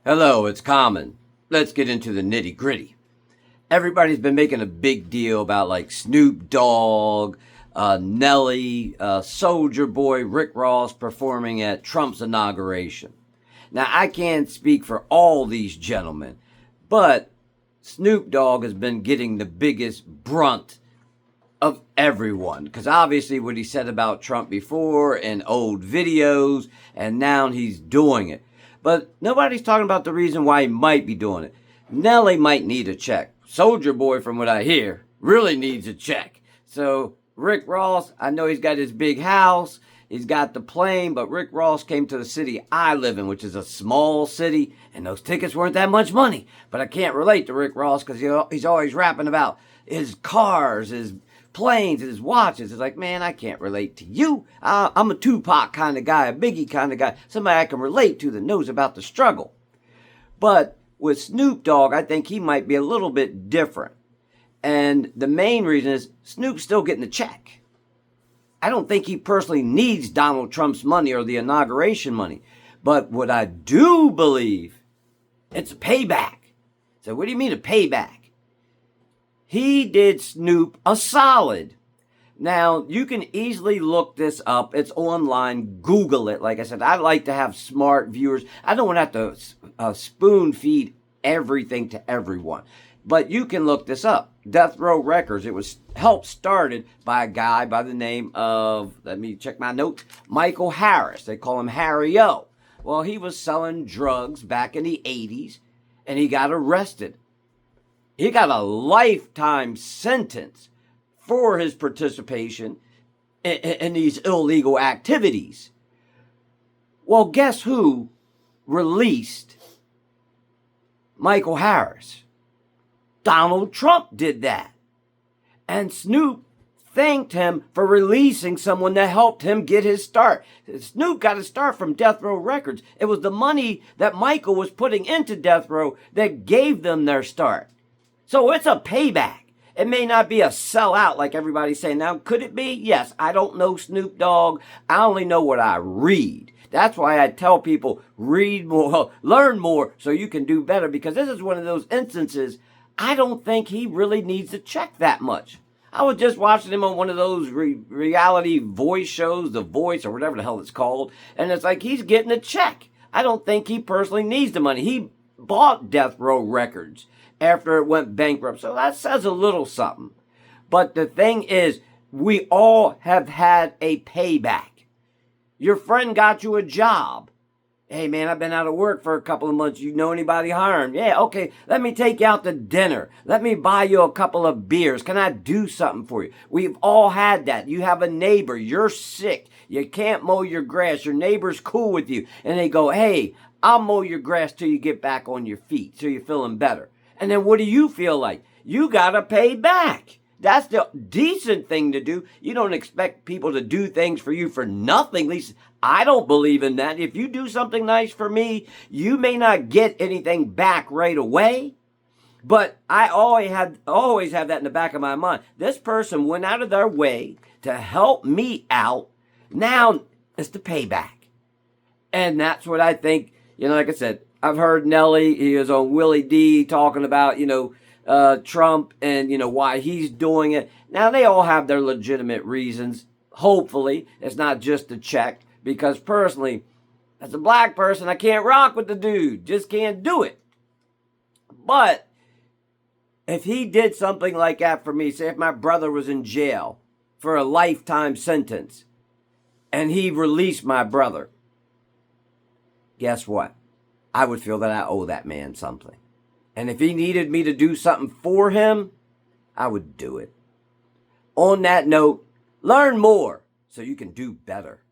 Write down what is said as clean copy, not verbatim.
Hello, it's Common. Let's get into the nitty gritty. Everybody's been making a big deal about like Snoop Dogg, Nelly, Soldier Boy, Rick Ross performing at Trump's inauguration. Now, I can't speak for all these gentlemen, but Snoop Dogg has been getting the biggest brunt of everyone. Because obviously, what he said about Trump before in old videos, and now he's doing it. But nobody's talking about the reason why he might be doing it. Nelly might need a check. Soldier Boy, from what I hear, really needs a check. So, Rick Ross, I know he's got his big house, he's got the plane, but Rick Ross came to the city I live in, which is a small city, and those tickets weren't that much money. But I can't relate to Rick Ross because he's always rapping about his cars, his planes, his watches. It's like, man, I can't relate to you. I'm a Tupac kind of guy, a Biggie kind of guy, somebody I can relate to that knows about the struggle. But with Snoop Dogg, I think he might be a little bit different. And the main reason is Snoop's still getting a check. I don't think he personally needs Donald Trump's money or the inauguration money. But what I do believe, it's a payback. So what do you mean a payback? He did Snoop a solid. Now, you can easily look this up. It's online. Google it. Like I said, I like to have smart viewers. I don't want to have to spoon feed everything to everyone. But you can look this up. Death Row Records. It was helped started by a guy by the name of, let me check my notes, Michael Harris. They call him Harry O. Well, he was selling drugs back in the 80s, and he got arrested. He got a lifetime sentence for his participation in these illegal activities. Well, guess who released Michael Harris? Donald Trump did that. And Snoop thanked him for releasing someone that helped him get his start. Snoop got his start from Death Row Records. It was the money that Michael was putting into Death Row that gave them their start. So it's a payback. It may not be a sellout like everybody's saying. Now, could it be? Yes. I don't know Snoop Dogg. I only know what I read. That's why I tell people, read more, learn more so you can do better. Because this is one of those instances, I don't think he really needs to check that much. I was just watching him on one of those reality voice shows, The Voice or whatever the hell it's called. And it's like he's getting a check. I don't think he personally needs the money. He bought Death Row Records after it went bankrupt. So that says a little something. But the thing is, we all have had a payback. Your friend got you a job. Hey, man, I've been out of work for a couple of months. You know anybody hiring? Yeah, okay, let me take you out to dinner. Let me buy you a couple of beers. Can I do something for you? We've all had that. You have a neighbor. You're sick. You can't mow your grass. Your neighbor's cool with you. And they go, hey, I'll mow your grass till you get back on your feet, so you're feeling better. And then what do you feel like? You got to pay back. That's the decent thing to do. You don't expect people to do things for you for nothing. At least I don't believe in that. If you do something nice for me, you may not get anything back right away. But I always have that in the back of my mind. This person went out of their way to help me out. Now it's the payback. And that's what I think, like I said, I've heard Nelly, he was on Willie D talking about, Trump and, why he's doing it. Now, they all have their legitimate reasons. Hopefully, it's not just a check. Because personally, as a black person, I can't rock with the dude. Just can't do it. But if he did something like that for me, say if my brother was in jail for a lifetime sentence and he released my brother, guess what? I would feel that I owe that man something. And if he needed me to do something for him, I would do it. On that note, learn more so you can do better.